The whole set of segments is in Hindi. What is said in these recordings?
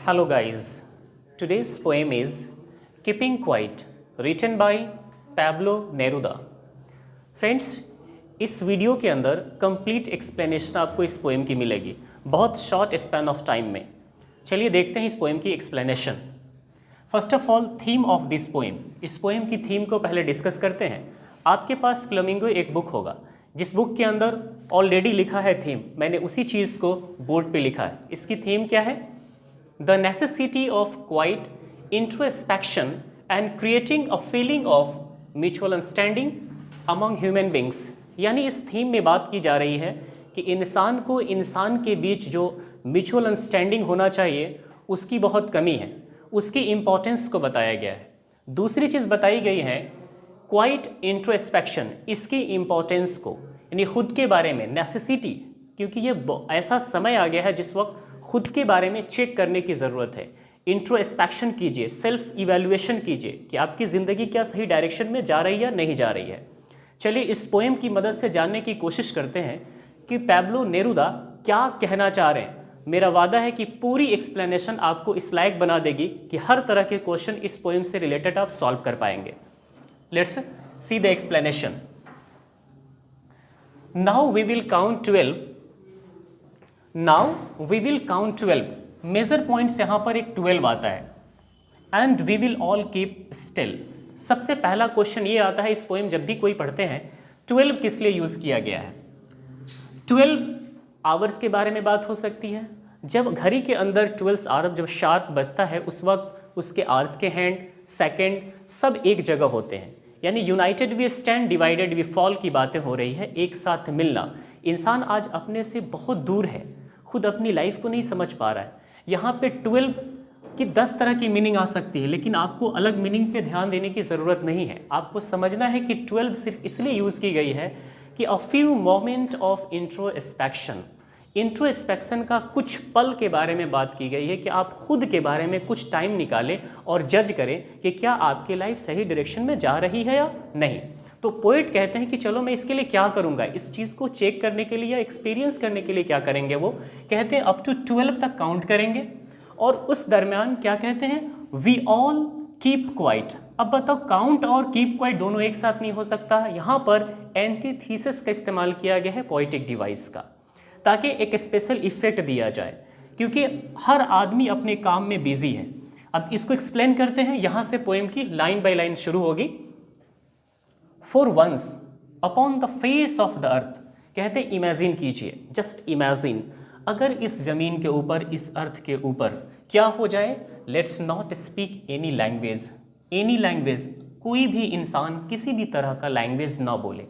Hello guys, today's poem is Keeping Quiet, written by Pablo Neruda. Friends, इस वीडियो के अंदर कंप्लीट एक्सप्लेनेशन आपको इस पोएम की मिलेगी, बहुत शॉर्ट स्पैन ऑफ टाइम में। चलिए देखते हैं इस पोएम की explanation. First of all, theme of this poem, इस पोएम की थीम को पहले डिस्कस करते हैं। आपके पास फ्लेमिंगो एक बुक होगा, जिस बुक के अंदर ऑलरेडी लिखा है थीम, मैंने उसी चीज़ को बोर्ड पे लिखा है। इसकी थीम क्या है? The necessity of quiet introspection and creating a feeling of mutual understanding among human beings। यानी इस थीम में बात की जा रही है कि इंसान को इंसान के बीच जो म्यूचुअल अंडरस्टैंडिंग होना चाहिए उसकी बहुत कमी है, उसकी इम्पोर्टेंस को बताया गया है। दूसरी चीज़ बताई गई है क्वाइट इंट्रोस्पेक्शन, इसकी इम्पोर्टेंस को, यानी खुद के बारे में नेसेसिटी, क्योंकि ये ऐसा समय आ गया है जिस वक्त खुद के बारे में चेक करने की ज़रूरत है। इंट्रोस्पेक्शन कीजिए, सेल्फ इवैल्यूएशन कीजिए कि आपकी ज़िंदगी क्या सही डायरेक्शन में जा रही है या नहीं जा रही है। चलिए इस पोएम की मदद से जानने की कोशिश करते हैं कि पैब्लो नेरुदा क्या कहना चाह रहे हैं। मेरा वादा है कि पूरी एक्सप्लेनेशन आपको इस लायक बना देगी कि हर तरह के क्वेश्चन इस पोएम से रिलेटेड आप सॉल्व कर पाएंगे। Let's see the explanation. Now we will count 12। Now we will count 12। Major points यहाँ पर एक 12 आता है। And we will all keep still. सबसे पहला क्वेश्चन ये आता है इस पोएम जब भी कोई पढ़ते हैं, 12 किस लिए यूज़ किया गया है? 12 आवर्स के बारे में बात हो सकती है। जब घड़ी के अंदर 12 आवर जब शार्प बजता है उस वक्त उसके आवर्स के हैंड, सेकेंड सब एक जगह होते हैं। यानी united we stand, divided we fall की बातें हो रही है, एक साथ मिलना। इंसान आज अपने से बहुत दूर है, खुद अपनी लाइफ को नहीं समझ पा रहा है। यहाँ पे 12 की 10 तरह की मीनिंग आ सकती है, लेकिन आपको अलग मीनिंग पे ध्यान देने की ज़रूरत नहीं है। आपको समझना है कि 12 सिर्फ इसलिए यूज़ की गई है कि a few moment of introspection, introspection का कुछ पल के बारे में बात की गई है कि आप खुद के बारे में कुछ टाइम निकालें और जज करें कि क्या आपकी लाइफ सही डायरेक्शन में जा रही है या नहीं। तो पोएट कहते हैं कि चलो मैं इसके लिए क्या करूंगा, इस चीज़ को चेक करने के लिए या एक्सपीरियंस करने के लिए क्या करेंगे। वो कहते हैं अप टू 12 तक काउंट करेंगे और उस दरमियान क्या कहते हैं, वी ऑल कीप क्वाइट। अब बताओ, काउंट और कीप क्वाइट दोनों एक साथ नहीं हो सकता। यहाँ पर एंटीथीसिस का इस्तेमाल किया गया है पोएटिक डिवाइस का, ताकि एक स्पेशल इफेक्ट दिया जाए, क्योंकि हर आदमी अपने काम में बिजी है। अब इसको एक्सप्लेन करते हैं। यहाँ से पोएम की लाइन बाय लाइन शुरू होगी। For once upon the face of the earth, कहते इमेजिन कीजिए, जस्ट इमेजिन, अगर इस जमीन के ऊपर, इस अर्थ के ऊपर क्या हो जाए। Let's not speak any language. Any language, कोई भी इंसान किसी भी तरह का लैंग्वेज ना बोले।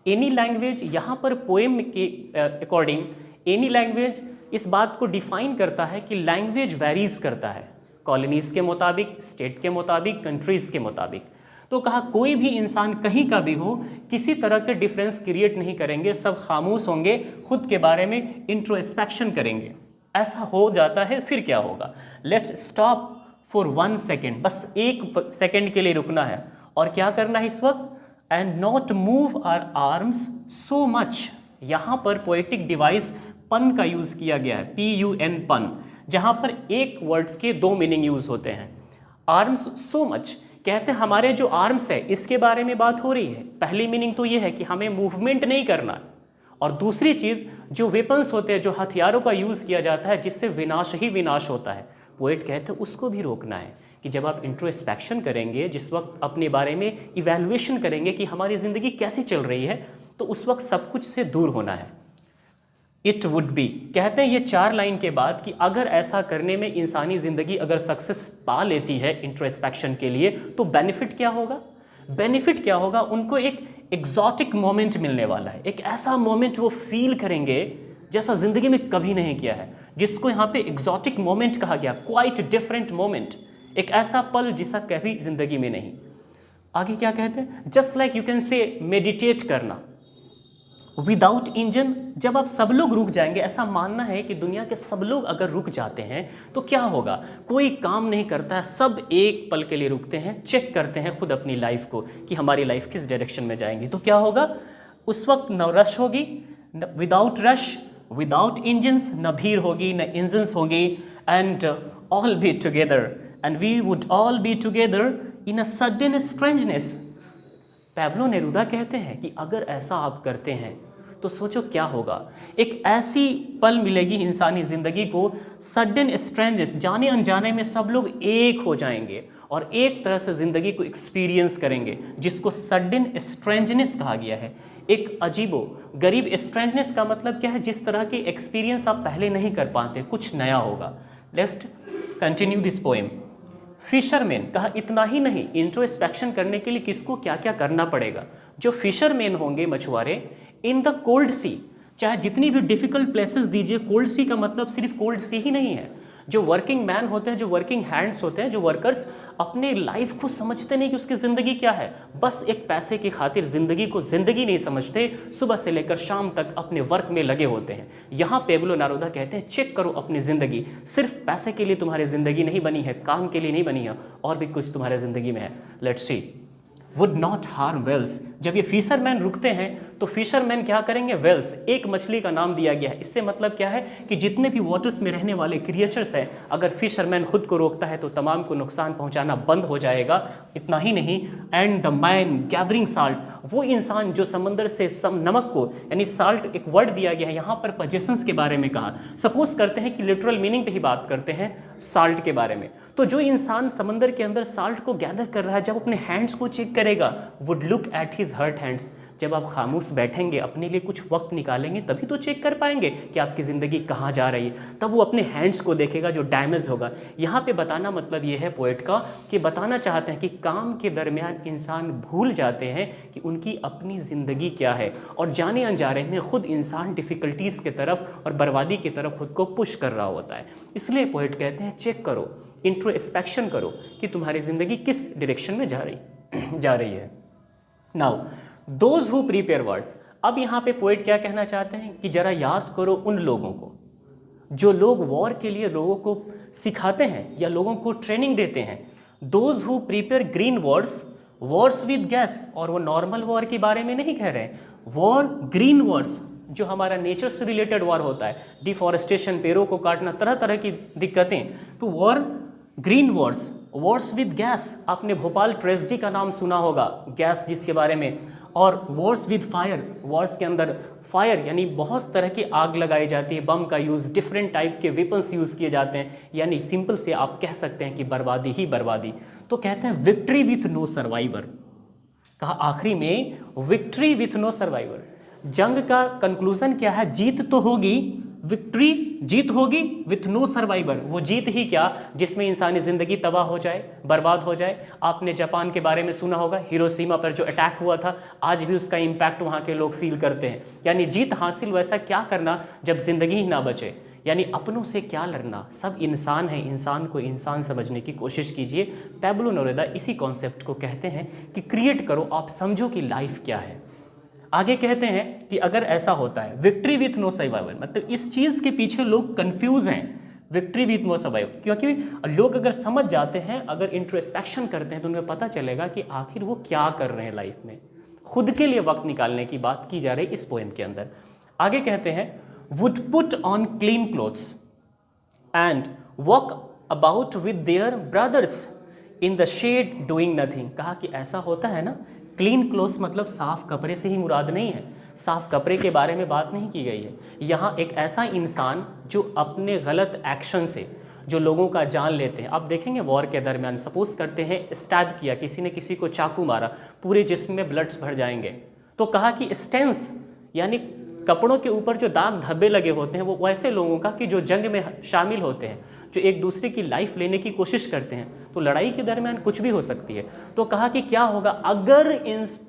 एनी लैंग्वेज यहाँ पर पोएम के अकॉर्डिंग, एनी लैंग्वेज इस बात को डिफाइन करता है कि लैंग्वेज वेरीज करता है कॉलोनीज के मुताबिक, स्टेट के मुताबिक, कंट्रीज के मुताबिक। तो कहा कोई भी इंसान कहीं का भी हो, किसी तरह के डिफरेंस क्रिएट नहीं करेंगे, सब खामोश होंगे, खुद के बारे में इंट्रोस्पेक्शन करेंगे। ऐसा हो जाता है, फिर क्या होगा? लेट्स स्टॉप फॉर 1 सेकेंड, बस 1 सेकेंड के लिए रुकना है। और क्या करना है इस वक्त? And not move our arms so much. यहाँ पर पोएटिक डिवाइस पन का यूज़ किया गया है, PUN पन, जहाँ पर एक वर्ड्स के 2 मीनिंग यूज़ होते हैं। आर्म्स सो मच, कहते हैं हमारे जो आर्म्स है इसके बारे में बात हो रही है। पहली मीनिंग तो ये है कि हमें मूवमेंट नहीं करना, और दूसरी चीज़ जो वेपन्स होते हैं, जो हथियारों का यूज़ किया जाता है जिससे विनाश ही विनाश होता है, पोएट कहते हैं उसको भी रोकना है। कि जब आप इंट्रोस्पेक्शन करेंगे, जिस वक्त अपने बारे में इवैल्यूएशन करेंगे कि हमारी ज़िंदगी कैसी चल रही है, तो उस वक्त सब कुछ से दूर होना है। इट वुड बी, कहते हैं ये 4 लाइन के बाद कि अगर ऐसा करने में इंसानी ज़िंदगी अगर सक्सेस पा लेती है इंट्रोस्पेक्शन के लिए, तो बेनिफिट क्या होगा? बेनिफिट क्या होगा? उनको एक एग्जॉटिक मोमेंट मिलने वाला है। एक ऐसा मोमेंट वो फील करेंगे जैसा ज़िंदगी में कभी नहीं किया है, जिसको यहाँ पे एग्जॉटिक मोमेंट कहा गया, क्वाइट डिफरेंट मोमेंट, एक ऐसा पल जिसका कभी ज़िंदगी में नहीं। आगे क्या कहते हैं? Just like you can say meditate करना विदाउट इंजन। जब आप सब लोग रुक जाएंगे, ऐसा मानना है कि दुनिया के सब लोग अगर रुक जाते हैं तो क्या होगा? कोई काम नहीं करता है, सब एक पल के लिए रुकते हैं, चेक करते हैं खुद अपनी लाइफ को कि हमारी लाइफ किस डायरेक्शन में जाएंगी। तो क्या होगा? उस वक्त न रश होगी, विदाउट रश, विदाउट इंजन्स, न भीड़ होगी, न इंजन्स होंगी, and all be together and we would all be together in a sudden strangeness. Pablo Neruda कहते हैं कि अगर ऐसा आप करते हैं तो सोचो क्या होगा। एक ऐसी पल मिलेगी इंसानी ज़िंदगी को, सडन स्ट्रेंजेस, जाने अनजाने में सब लोग एक हो जाएंगे और एक तरह से ज़िंदगी को एक्सपीरियंस करेंगे, जिसको सडन स्ट्रेंजनेस कहा गया है। एक अजीबो गरीब स्ट्रेंजनेस का मतलब क्या है? जिस तरह के एक्सपीरियंस आप पहले नहीं कर पाते, कुछ नया होगा। Let's continue this poem. Fisherman कहा इतना ही नहीं, इंट्रोस्पेक्शन करने के लिए किसको क्या क्या करना पड़ेगा। जो फिशरमैन होंगे, मछुआरे, इन द कोल्ड सी, चाहे जितनी भी डिफिकल्ट प्लेसेस दीजिए, कोल्ड सी का मतलब सिर्फ कोल्ड सी ही नहीं है। जो वर्किंग मैन होते हैं, जो वर्किंग हैंड्स होते हैं, जो वर्कर्स अपने लाइफ को समझते नहीं कि उसकी ज़िंदगी क्या है, बस एक पैसे की खातिर ज़िंदगी को ज़िंदगी नहीं समझते, सुबह से लेकर शाम तक अपने वर्क में लगे होते हैं। यहाँ पेब्लो नेरूदा कहते हैं चेक करो अपनी ज़िंदगी, सिर्फ पैसे के लिए तुम्हारी ज़िंदगी नहीं बनी है, काम के लिए नहीं बनी है, और भी कुछ तुम्हारे ज़िंदगी में है। Let's see. Would not harm whales. जब ये फिशरमैन रुकते हैं तो फिशरमैन क्या करेंगे? वेल्स, एक मछली का नाम दिया गया है। इससे मतलब क्या है कि जितने भी वाटर्स में रहने वाले क्रिएचर्स हैं, अगर फिशरमैन खुद को रोकता है तो तमाम को नुकसान पहुंचाना बंद हो जाएगा। इतना ही नहीं, and the man gathering salt, वो इंसान जो समंदर से नमक को, यानी साल्ट एक वर्ड दिया गया है यहाँ पर, पजेशंस के बारे में कहा। सपोज करते हैं कि लिटरल मीनिंग पे ही बात करते हैं साल्ट के बारे में, तो जो इंसान समंदर के अंदर साल्ट को गैदर कर रहा है, जब अपने हैंड्स को चेक करेगा, would look at his hurt hands. जब आप खामोश बैठेंगे, अपने लिए कुछ वक्त निकालेंगे, तभी तो चेक कर पाएंगे कि आपकी ज़िंदगी कहाँ जा रही है। तब वो अपने हैंड्स को देखेगा जो डैमेज होगा। यहाँ पे बताना मतलब ये है पोएट का कि बताना चाहते हैं कि काम के दरमियान इंसान भूल जाते हैं कि उनकी अपनी ज़िंदगी क्या है, और जाने अनजाने में खुद इंसान डिफ़िकल्टीज़ की तरफ और बर्बादी की तरफ खुद को पुश कर रहा होता है। इसलिए पोएट कहते हैं चेक करो, इंट्रोस्पेक्शन करो कि तुम्हारी ज़िंदगी किस डायरेक्शन में जा रही है। Now those who prepare words. अब यहाँ पे पोएट क्या कहना चाहते हैं कि जरा याद करो उन लोगों को जो लोग वॉर के लिए लोगों को सिखाते हैं या लोगों को ट्रेनिंग देते हैं। Those who prepare green words, Wars with gas, और वो नॉर्मल वॉर के बारे में नहीं कह रहे हैं, वॉर ग्रीन वर्ड्स, जो हमारा नेचर से रिलेटेड वॉर होता है, डिफॉरेस्टेशन, पेड़ों को काटना, तरह तरह की दिक्कतें, तो war green Wars, Wars with gas, आपने भोपाल ट्रेजेडी का नाम सुना होगा, गैस जिसके बारे में, और वॉर्स विद फायर, वॉर्स के अंदर फायर यानी बहुत तरह की आग लगाई जाती है, बम का यूज़, डिफरेंट टाइप के वेपन्स यूज़ किए जाते हैं, यानी सिंपल से आप कह सकते हैं कि बर्बादी ही बर्बादी। तो कहते हैं विक्ट्री विथ नो सर्वाइवर। कहा आखिरी में विक्ट्री विथ नो सर्वाइवर। जंग का कंक्लूजन क्या है? जीत तो होगी, विक्ट्री, जीत होगी विथ नो सर्वाइवर। वो जीत ही क्या जिसमें इंसानी ज़िंदगी तबाह हो जाए, बर्बाद हो जाए। आपने जापान के बारे में सुना होगा, हिरोशिमा पर जो अटैक हुआ था, आज भी उसका इम्पैक्ट वहाँ के लोग फील करते हैं। यानी जीत हासिल वैसा क्या करना जब ज़िंदगी ही ना बचे, यानी अपनों से क्या लड़ना। सब इंसान है, इंसान को इंसान समझने की कोशिश कीजिए। पेब्लो नेरूदा इसी कॉन्सेप्ट को कहते हैं कि क्रिएट करो, आप समझो कि लाइफ क्या है। आगे कहते हैं कि अगर ऐसा होता है, विक्ट्री विथ नो सर्वाइवल, मतलब इस चीज़ के पीछे लोग कंफ्यूज हैं, विक्ट्री विथ नो सर्वाइवल, क्योंकि लोग अगर समझ जाते हैं, अगर इंट्रोस्पेक्शन करते हैं, तो उन्हें पता चलेगा कि आखिर वो क्या कर रहे हैं लाइफ में। खुद के लिए वक्त निकालने की बात की जा रही इस पोएम के अंदर। आगे कहते हैं would put on clean clothes and walk about with their brothers in the shade doing nothing. कहा कि ऐसा होता है ना, क्लीन क्लोथ्स मतलब साफ कपड़े से ही मुराद नहीं है, साफ कपड़े के बारे में बात नहीं की गई है। यहाँ एक ऐसा इंसान जो अपने गलत एक्शन से जो लोगों का जान लेते हैं। आप देखेंगे वॉर के दरमियान, सपोज करते हैं स्टैब किया, किसी ने किसी को चाकू मारा, पूरे जिस्म में ब्लड्स भर जाएंगे, तो कहा कि स्टेंस यानी कपड़ों के ऊपर जो दाग धब्बे लगे होते हैं, वो वैसे लोगों का कि जो जंग में शामिल होते हैं, जो एक दूसरे की लाइफ लेने की कोशिश करते हैं। तो लड़ाई के दरमियान कुछ भी हो सकती है। तो कहा कि क्या होगा अगर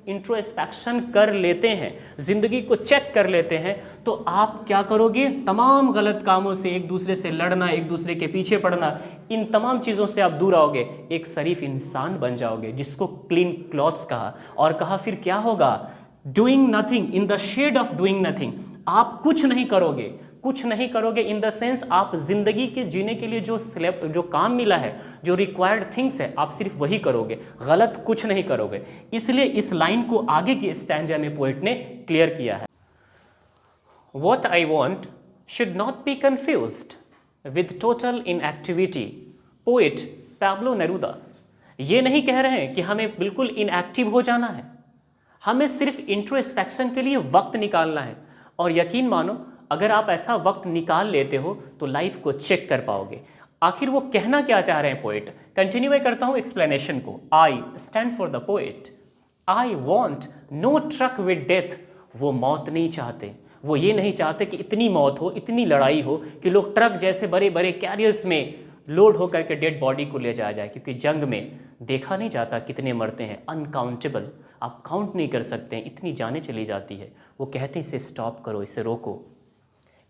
इंट्रोस्पेक्शन कर लेते हैं, ज़िंदगी को चेक कर लेते हैं, तो आप क्या करोगे? तमाम गलत कामों से, एक दूसरे से लड़ना, एक दूसरे के पीछे पड़ना, इन तमाम चीज़ों से आप दूर आओगे, एक शरीफ इंसान बन जाओगे, जिसको क्लीन क्लॉथ्स कहा। और कहा फिर क्या होगा? Doing nothing in the shade of doing nothing. आप कुछ नहीं करोगे, कुछ नहीं करोगे इन द सेंस आप जिंदगी के जीने के लिए जो काम मिला है, जो रिक्वायर्ड थिंग्स है, आप सिर्फ वही करोगे, गलत कुछ नहीं करोगे। इसलिए इस लाइन को आगे की स्टैंजा में पोएट ने क्लियर किया है। What I want should not be confused with total inactivity poet Pablo Neruda ये नहीं कह रहे हैं कि हमें बिल्कुल इनएक्टिव हो जाना है, हमें सिर्फ इंट्रोस्पेक्शन के लिए वक्त निकालना है। और यकीन मानो अगर आप ऐसा वक्त निकाल लेते हो तो लाइफ को चेक कर पाओगे। आखिर वो कहना क्या चाह रहे हैं पोएट? कंटिन्यू मैं करता हूं एक्सप्लेनेशन को। I stand for the poet, I want no truck with death. वो मौत नहीं चाहते, वो ये नहीं चाहते कि इतनी मौत हो, इतनी लड़ाई हो कि लोग ट्रक जैसे बड़े बड़े कैरियर्स में लोड होकर के डेड बॉडी को ले जाया जाए, क्योंकि जंग में देखा नहीं जाता कितने मरते हैं, अनकाउंटेबल, आप काउंट नहीं कर सकते हैं, इतनी जानें चली जाती है। वो कहते हैं इसे स्टॉप करो, इसे रोको।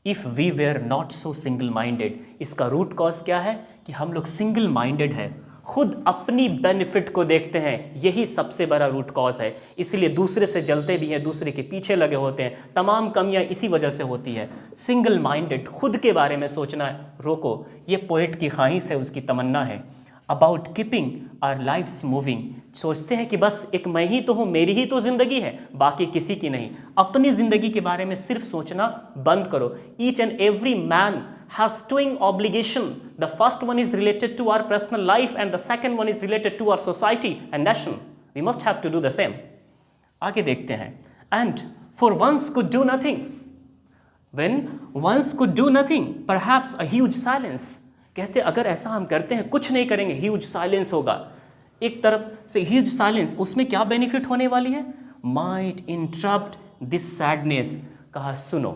If we were not so single minded, इसका रूट कॉज क्या है कि हम लोग सिंगल माइंडेड है, खुद अपनी बेनिफिट को देखते हैं, यही सबसे बड़ा रूट कॉज है। इसलिए दूसरे से जलते भी हैं, दूसरे के पीछे लगे होते हैं, तमाम कमियां इसी वजह से होती है। सिंगल माइंडेड, खुद के बारे में सोचना रोको, ये पोएट की ख्वाहिश है, उसकी तमन्ना है। About keeping our lives moving, सोचते हैं कि बस एक मैं ही तो हूँ, मेरी ही तो ज़िंदगी है, बाकी किसी की नहीं। अपनी ज़िंदगी के बारे में सिर्फ सोचना बंद करो। Each and every man has twin obligation. The first one is related to our personal life and the second one is related to our society and nation. We must have to do the same. आगे देखते हैं। And for once could do nothing. When once could do nothing, perhaps a huge silence. कहते अगर ऐसा हम करते हैं, कुछ नहीं करेंगे, huge silence होगा। एक तरफ से huge silence, उसमें क्या बेनिफिट होने वाली है? Might interrupt this sadness. कहा सुनो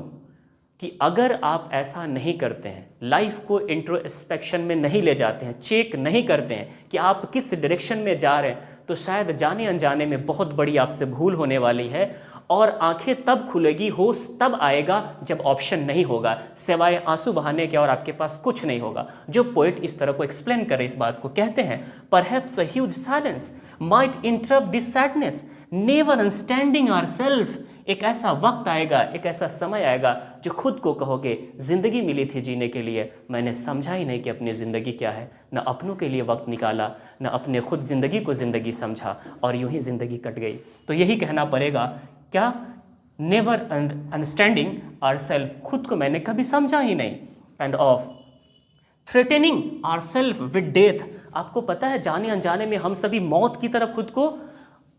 कि अगर आप ऐसा नहीं करते हैं, लाइफ को इंट्रोस्पेक्शन में नहीं ले जाते हैं, चेक नहीं करते हैं कि आप किस डायरेक्शन में जा रहे हैं, तो शायद जाने अनजाने में बहुत बड़ी आपसे भूल होने वाली है। और आंखें तब खुलेगी, होश तब आएगा जब ऑप्शन नहीं होगा, सिवाय आंसू बहाने के और आपके पास कुछ नहीं होगा। जो पोएट इस तरह को एक्सप्लेन करे, इस बात को कहते हैं perhaps a huge silence might interrupt this sadness, never understanding ourselves. एक ऐसा वक्त आएगा, एक ऐसा समय आएगा जो खुद को कहोगे ज़िंदगी मिली थी जीने के लिए, मैंने समझा ही नहीं कि अपनी ज़िंदगी क्या है, न अपनों के लिए वक्त निकाला, न अपने खुद ज़िंदगी को ज़िंदगी समझा, और यूं ही ज़िंदगी कट गई। तो यही कहना पड़ेगा, क्या? नेवर अंडरस्टैंडिंग आवरसेल्फ, खुद को मैंने कभी समझा ही नहीं। And of threatening ourselves with death, आपको पता है जाने अनजाने में हम सभी मौत की तरफ खुद को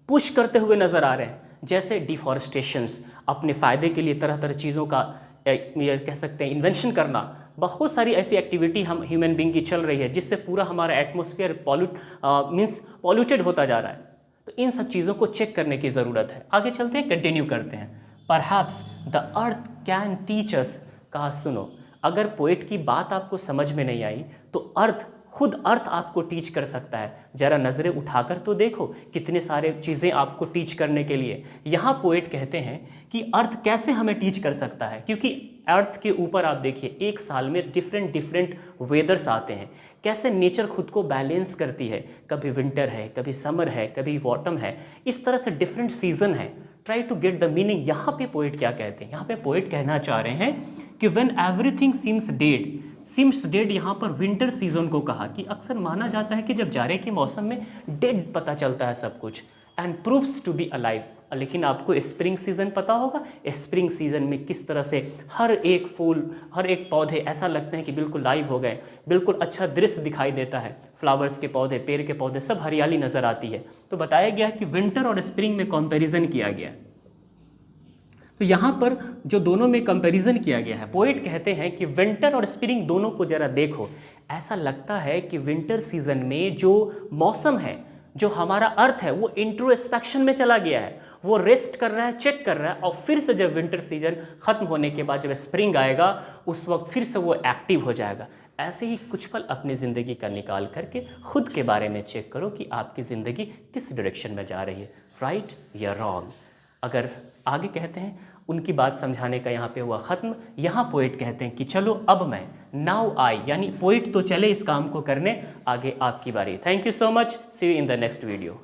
पुश करते हुए नज़र आ रहे हैं। जैसे डिफॉरेस्टेशंस, अपने फ़ायदे के लिए तरह तरह चीज़ों का ये कह सकते हैं इन्वेंशन करना, बहुत सारी ऐसी एक्टिविटी हम ह्यूमन बींग की चल रही है जिससे पूरा हमारा एटमॉस्फेयर पॉल्यूटेड होता जा रहा है। तो इन सब चीज़ों को चेक करने की ज़रूरत है। आगे चलते हैं, कंटिन्यू करते हैं। Perhaps the earth can teach us, कहा सुनो, अगर पोएट की बात आपको समझ में नहीं आई तो अर्थ आपको टीच कर सकता है। जरा नज़रें उठाकर तो देखो, कितने सारे चीज़ें आपको टीच करने के लिए। यहाँ पोएट कहते हैं कि अर्थ कैसे हमें टीच कर सकता है, क्योंकि अर्थ के ऊपर आप देखिए एक साल में डिफरेंट वेदर्स आते हैं, कैसे नेचर खुद को बैलेंस करती है, कभी विंटर है, कभी समर है, कभी ऑटम है, इस तरह से डिफरेंट सीजन है। Try to get the meaning. यहाँ पे पोएट क्या कहते हैं? यहाँ पे पोएट कहना चाह रहे हैं कि व्हेन एवरीथिंग सीम्स डेड, यहाँ पर विंटर सीजन को कहा कि अक्सर माना जाता है कि जब जाड़े के मौसम में डेड पता चलता है सब कुछ, and proves to be alive. लेकिन आपको स्प्रिंग सीजन पता होगा, स्प्रिंग सीजन में किस तरह से हर एक फूल, हर एक पौधे ऐसा लगते हैं कि बिल्कुल लाइव हो गए, बिल्कुल अच्छा दृश्य दिखाई देता है, फ्लावर्स के पौधे, पेड़ के पौधे, सब हरियाली नज़र आती है। तो बताया गया कि विंटर और स्प्रिंग में कंपैरिजन किया गया। तो यहाँ पर जो दोनों में कंपैरिजन किया गया है, पोएट कहते हैं कि विंटर और स्प्रिंग दोनों को जरा देखो, ऐसा लगता है कि विंटर सीजन में जो मौसम है, जो हमारा अर्थ है, वो इंट्रोस्पेक्शन में चला गया है, वो रेस्ट कर रहा है, चेक कर रहा है, और फिर से जब विंटर सीजन खत्म होने के बाद जब स्प्रिंग आएगा उस वक्त फिर से वो एक्टिव हो जाएगा। ऐसे ही कुछ पल अपनी ज़िंदगी का निकाल करके खुद के बारे में चेक करो कि आपकी ज़िंदगी किस डायरेक्शन में जा रही है, राइट या रॉन्ग। अगर आगे कहते हैं, उनकी बात समझाने का यहाँ पे हुआ ख़त्म। यहाँ पोएट कहते हैं कि चलो अब मैं, नाउ आई, यानी पोएट तो चले इस काम को करने, आगे आपकी बारी। Thank you so much, see you in the next video.